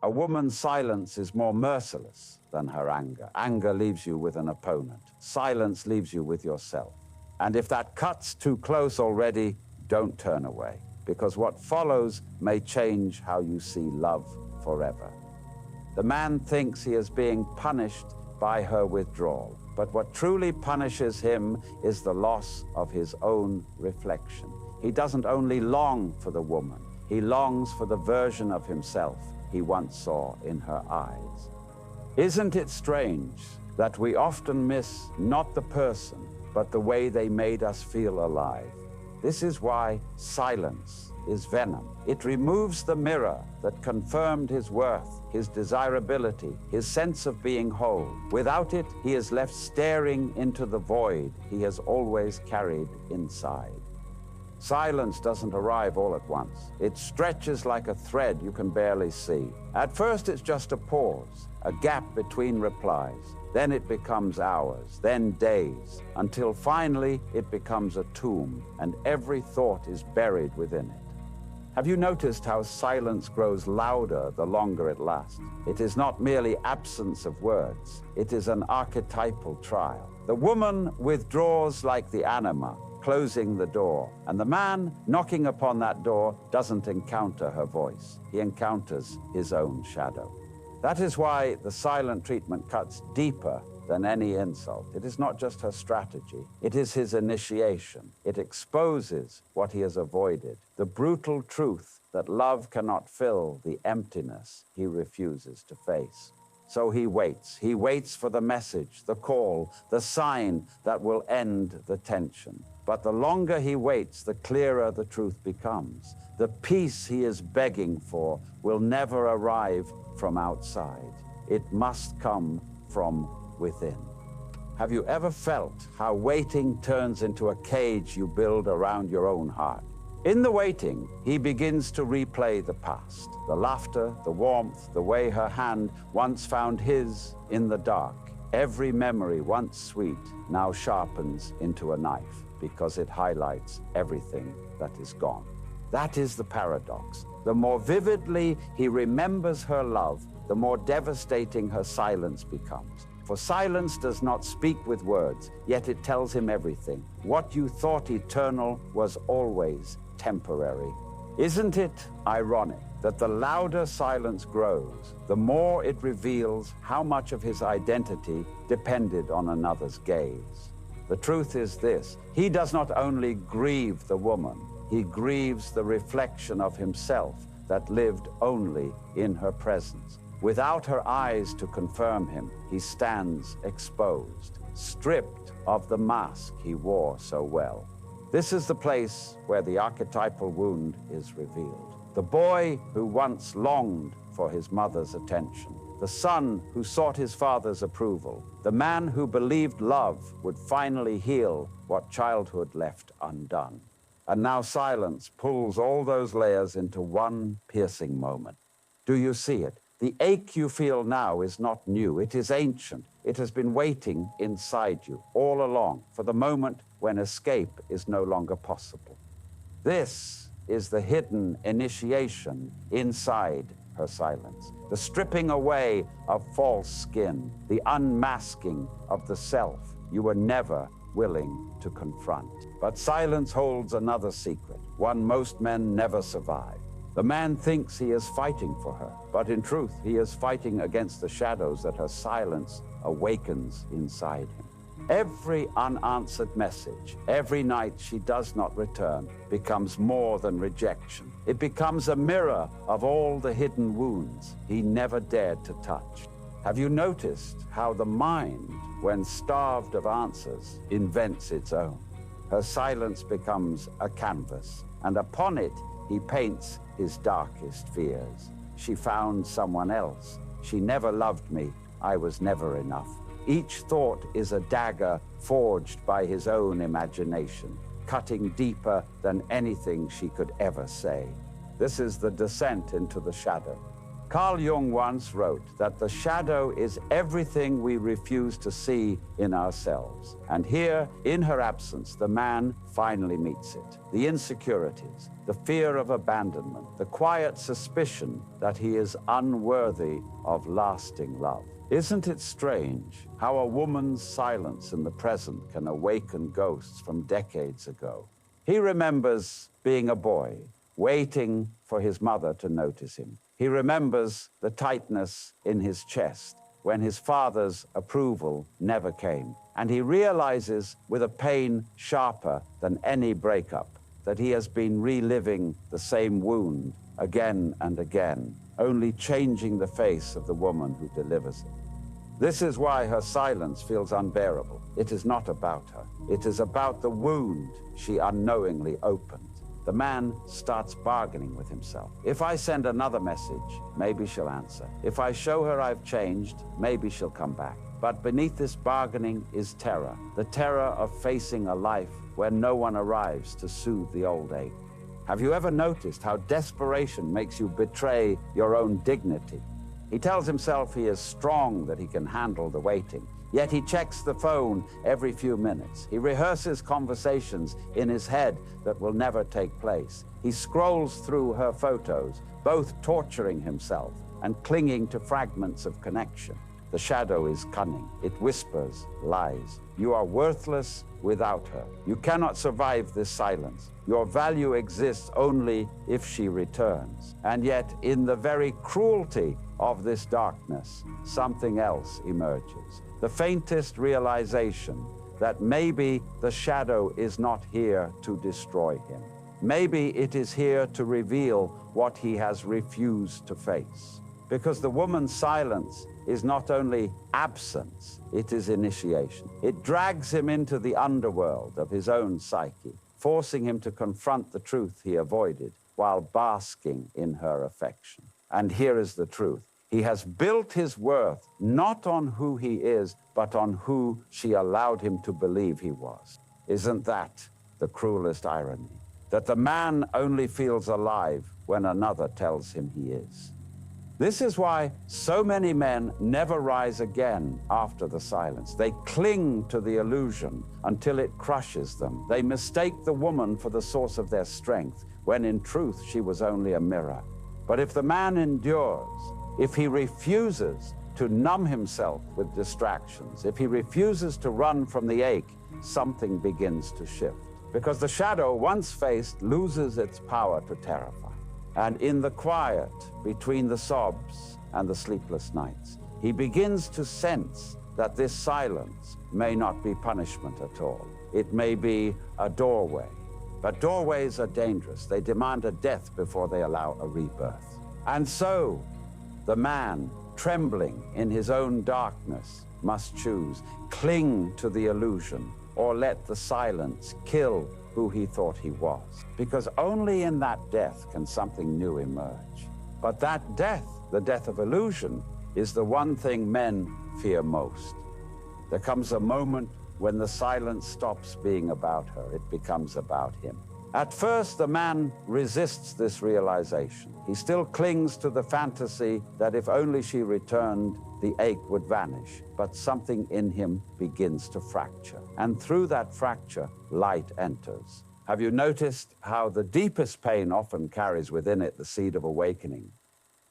A woman's silence is more merciless than her anger. Anger leaves you with an opponent. Silence leaves you with yourself. And if that cuts too close already, don't turn away, because what follows may change how you see love forever. The man thinks he is being punished by her withdrawal, but what truly punishes him is the loss of his own reflection. He doesn't only long for the woman, he longs for the version of himself he once saw in her eyes. Isn't it strange that we often miss not the person, but the way they made us feel alive? This is why silence is venom. It removes the mirror that confirmed his worth, his desirability, his sense of being whole. Without it, he is left staring into the void he has always carried inside. Silence doesn't arrive all at once. It stretches like a thread you can barely see. At first, it's just a pause, a gap between replies. Then it becomes hours, then days, until finally it becomes a tomb, and every thought is buried within it. Have you noticed how silence grows louder the longer it lasts? It is not merely absence of words. It is an archetypal trial. The woman withdraws like the anima, closing the door, and the man knocking upon that door doesn't encounter her voice. He encounters his own shadow. That is why the silent treatment cuts deeper than any insult. It is not just her strategy. It is his initiation. It exposes what he has avoided, the brutal truth that love cannot fill the emptiness he refuses to face. So he waits for the message, the call, the sign that will end the tension. But the longer he waits, the clearer the truth becomes. The peace he is begging for will never arrive from outside. It must come from within. Have you ever felt how waiting turns into a cage you build around your own heart? In the waiting, he begins to replay the past, the laughter, the warmth, the way her hand once found his in the dark. Every memory once sweet now sharpens into a knife because it highlights everything that is gone. That is the paradox. The more vividly he remembers her love, the more devastating her silence becomes. For silence does not speak with words, yet it tells him everything. What you thought eternal was always temporary. Isn't it ironic that the louder silence grows, the more it reveals how much of his identity depended on another's gaze? The truth is this: he does not only grieve the woman, he grieves the reflection of himself that lived only in her presence. Without her eyes to confirm him, he stands exposed, stripped of the mask he wore so well. This is the place where the archetypal wound is revealed. The boy who once longed for his mother's attention, the son who sought his father's approval, the man who believed love would finally heal what childhood left undone. And now silence pulls all those layers into one piercing moment. Do you see it? The ache you feel now is not new, it is ancient. It has been waiting inside you all along for the moment when escape is no longer possible. This is the hidden initiation inside her silence, the stripping away of false skin, the unmasking of the self you were never willing to confront. But silence holds another secret, one most men never survive. The man thinks he is fighting for her, but in truth, he is fighting against the shadows that her silence awakens inside him. Every unanswered message, every night she does not return, becomes more than rejection. It becomes a mirror of all the hidden wounds he never dared to touch. Have you noticed how the mind, when starved of answers, invents its own? Her silence becomes a canvas, and upon it, he paints his darkest fears. She found someone else. She never loved me. I was never enough. Each thought is a dagger forged by his own imagination, cutting deeper than anything she could ever say. This is the descent into the shadow. Carl Jung once wrote that the shadow is everything we refuse to see in ourselves. And here, in her absence, the man finally meets it. The insecurities, the fear of abandonment, the quiet suspicion that he is unworthy of lasting love. Isn't it strange how a woman's silence in the present can awaken ghosts from decades ago? He remembers being a boy, waiting for his mother to notice him. He remembers the tightness in his chest when his father's approval never came. And he realizes, with a pain sharper than any breakup, that he has been reliving the same wound again and again, only changing the face of the woman who delivers it. This is why her silence feels unbearable. It is not about her. It is about the wound she unknowingly opened. The man starts bargaining with himself. If I send another message, maybe she'll answer. If I show her I've changed, maybe she'll come back. But beneath this bargaining is terror, the terror of facing a life where no one arrives to soothe the old ache. Have you ever noticed how desperation makes you betray your own dignity? He tells himself he is strong, that he can handle the waiting. Yet he checks the phone every few minutes. He rehearses conversations in his head that will never take place. He scrolls through her photos, both torturing himself and clinging to fragments of connection. The shadow is cunning. It whispers lies. You are worthless without her. You cannot survive this silence. Your value exists only if she returns. And yet, in the very cruelty of this darkness, something else emerges. The faintest realization that maybe the shadow is not here to destroy him. Maybe it is here to reveal what he has refused to face. Because the woman's silence is not only absence, it is initiation. It drags him into the underworld of his own psyche, forcing him to confront the truth he avoided while basking in her affection. And here is the truth. He has built his worth not on who he is, but on who she allowed him to believe he was. Isn't that the cruelest irony? That the man only feels alive when another tells him he is. This is why so many men never rise again after the silence. They cling to the illusion until it crushes them. They mistake the woman for the source of their strength, when in truth she was only a mirror. But if the man endures, if he refuses to numb himself with distractions, if he refuses to run from the ache, something begins to shift. Because the shadow, once faced, loses its power to terrify. And in the quiet between the sobs and the sleepless nights, he begins to sense that this silence may not be punishment at all. It may be a doorway. But doorways are dangerous. They demand a death before they allow a rebirth. And so, the man, trembling in his own darkness, must choose: cling to the illusion or let the silence kill who he thought he was. Because only in that death can something new emerge. But that death, the death of illusion, is the one thing men fear most. There comes a moment when the silence stops being about her. It becomes about him. At first, the man resists this realization. He still clings to the fantasy that if only she returned, the ache would vanish. But something in him begins to fracture. And through that fracture, light enters. Have you noticed how the deepest pain often carries within it the seed of awakening?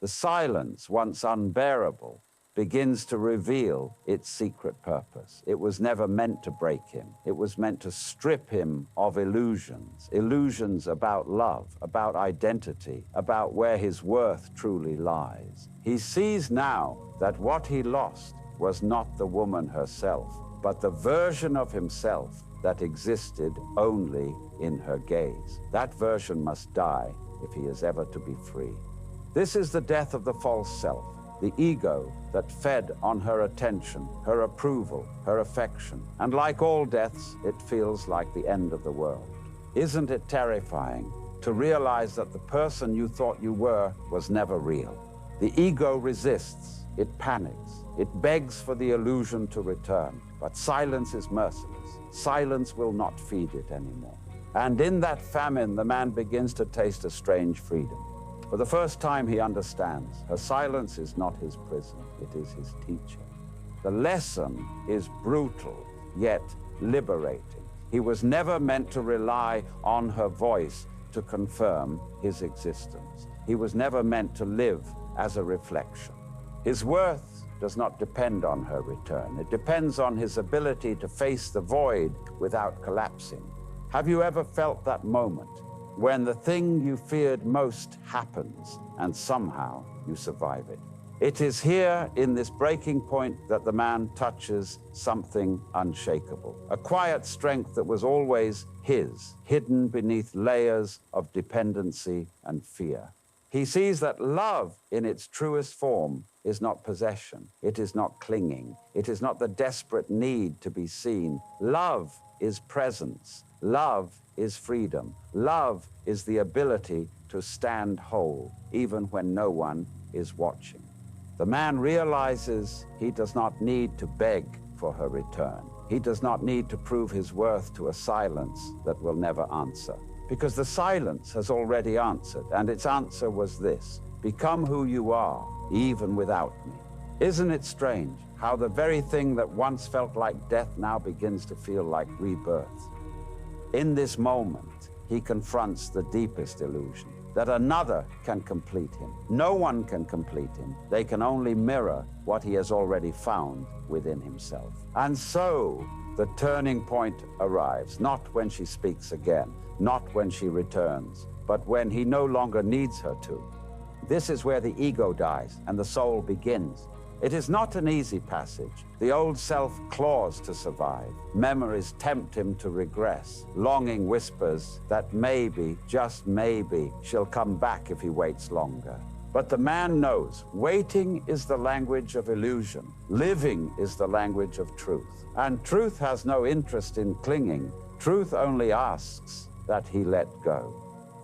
The silence, once unbearable, begins to reveal its secret purpose. It was never meant to break him. It was meant to strip him of illusions, illusions about love, about identity, about where his worth truly lies. He sees now that what he lost was not the woman herself, but the version of himself that existed only in her gaze. That version must die if he is ever to be free. This is the death of the false self, the ego that fed on her attention, her approval, her affection. And like all deaths, it feels like the end of the world. Isn't it terrifying to realize that the person you thought you were was never real? The ego resists, it panics, it begs for the illusion to return. But silence is merciless. Silence will not feed it anymore. And in that famine, the man begins to taste a strange freedom. For the first time, he understands her silence is not his prison, it is his teacher. The lesson is brutal, yet liberating. He was never meant to rely on her voice to confirm his existence. He was never meant to live as a reflection. His worth does not depend on her return. It depends on his ability to face the void without collapsing. Have you ever felt that moment when the thing you feared most happens and somehow you survive it? It is here in this breaking point that the man touches something unshakable, a quiet strength that was always his, hidden beneath layers of dependency and fear. He sees that love in its truest form is not possession. It is not clinging. It is not the desperate need to be seen. Love is presence. Love is freedom. Love is the ability to stand whole, even when no one is watching. The man realizes he does not need to beg for her return. He does not need to prove his worth to a silence that will never answer, because the silence has already answered, and its answer was this: become who you are, even without me. Isn't it strange how the very thing that once felt like death now begins to feel like rebirth? In this moment, he confronts the deepest illusion, that another can complete him. No one can complete him. They can only mirror what he has already found within himself. And so the turning point arrives, not when she speaks again, not when she returns, but when he no longer needs her to. This is where the ego dies and the soul begins. It is not an easy passage. The old self claws to survive. Memories tempt him to regress. Longing whispers that maybe, just maybe, she'll come back if he waits longer. But the man knows waiting is the language of illusion. Living is the language of truth. And truth has no interest in clinging. Truth only asks that he let go.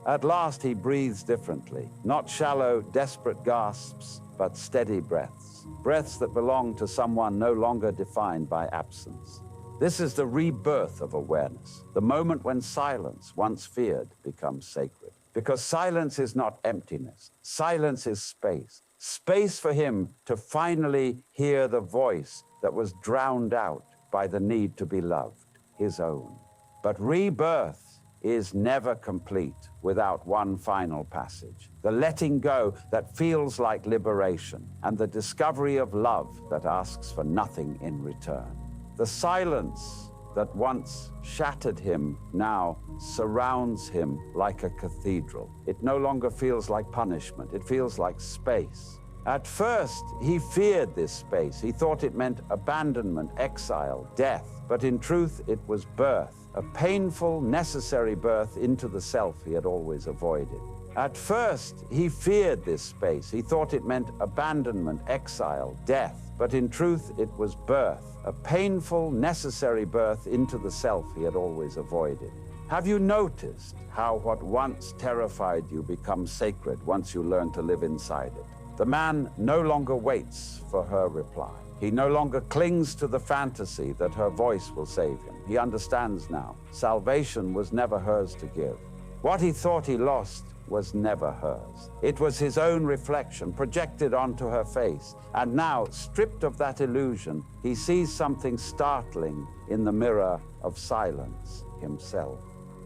At last he breathes differently, not shallow, desperate gasps, but steady breaths, breaths that belong to someone no longer defined by absence. This is the rebirth of awareness, the moment when silence, once feared, becomes sacred. Because silence is not emptiness. Silence is space. Space for him to finally hear the voice that was drowned out by the need to be loved, his own. But rebirth is never complete without one final passage, the letting go that feels like liberation, and the discovery of love that asks for nothing in return. The silence that once shattered him now surrounds him like a cathedral. It no longer feels like punishment, it feels like space. At first, he feared this space. He thought it meant abandonment, exile, death, but in truth, it was birth. A painful, necessary birth into the self he had always avoided. At first, he feared this space. He thought it meant abandonment, exile, death. But in truth, it was birth, a painful, necessary birth into the self he had always avoided. Have you noticed how what once terrified you becomes sacred once you learn to live inside it? The man no longer waits for her reply. He no longer clings to the fantasy that her voice will save him. He understands now. Salvation was never hers to give. What he thought he lost was never hers. It was his own reflection projected onto her face. And now, stripped of that illusion, he sees something startling in the mirror of silence himself.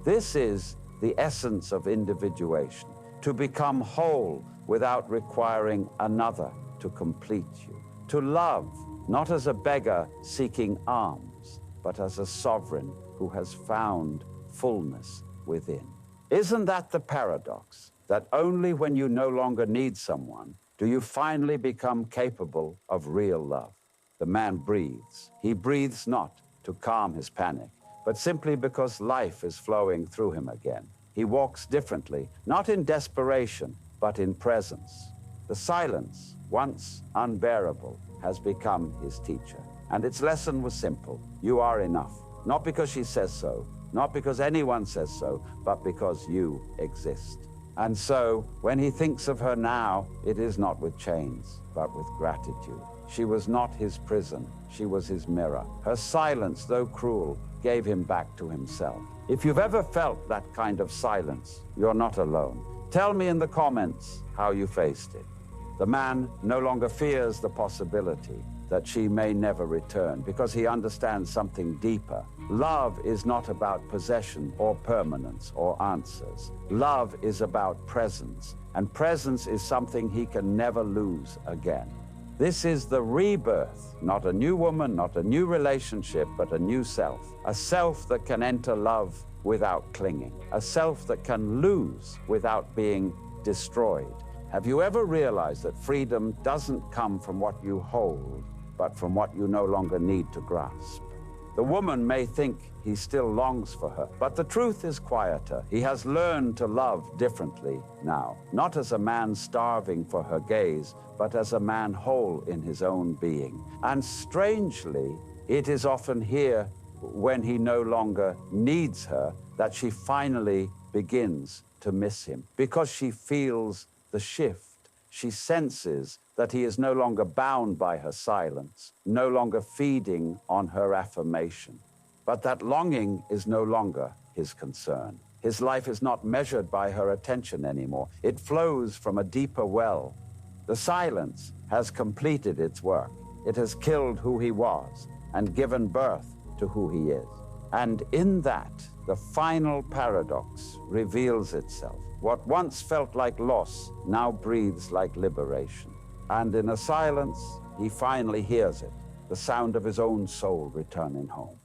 This is the essence of individuation, to become whole without requiring another to complete you. To love, not as a beggar seeking alms, but as a sovereign who has found fullness within. Isn't that the paradox? That only when you no longer need someone do you finally become capable of real love. The man breathes. He breathes not to calm his panic, but simply because life is flowing through him again. He walks differently, not in desperation, but in presence. The silence, once unbearable, has become his teacher. And its lesson was simple. You are enough. Not because she says so, not because anyone says so, but because you exist. And so, when he thinks of her now, it is not with chains, but with gratitude. She was not his prison, she was his mirror. Her silence, though cruel, gave him back to himself. If you've ever felt that kind of silence, you're not alone. Tell me in the comments how you faced it. The man no longer fears the possibility that she may never return because he understands something deeper. Love is not about possession or permanence or answers. Love is about presence, and presence is something he can never lose again. This is the rebirth, not a new woman, not a new relationship, but a new self. A self that can enter love without clinging. A self that can lose without being destroyed. Have you ever realized that freedom doesn't come from what you hold, but from what you no longer need to grasp? The woman may think he still longs for her, but the truth is quieter. He has learned to love differently now, not as a man starving for her gaze, but as a man whole in his own being. And strangely, it is often here when he no longer needs her that she finally begins to miss him, because she feels the shift. She senses that he is no longer bound by her silence, no longer feeding on her affirmation. But that longing is no longer his concern. His life is not measured by her attention anymore. It flows from a deeper well. The silence has completed its work. It has killed who he was and given birth to who he is. And in that, the final paradox reveals itself. What once felt like loss now breathes like liberation. And in a silence, he finally hears it, the sound of his own soul returning home.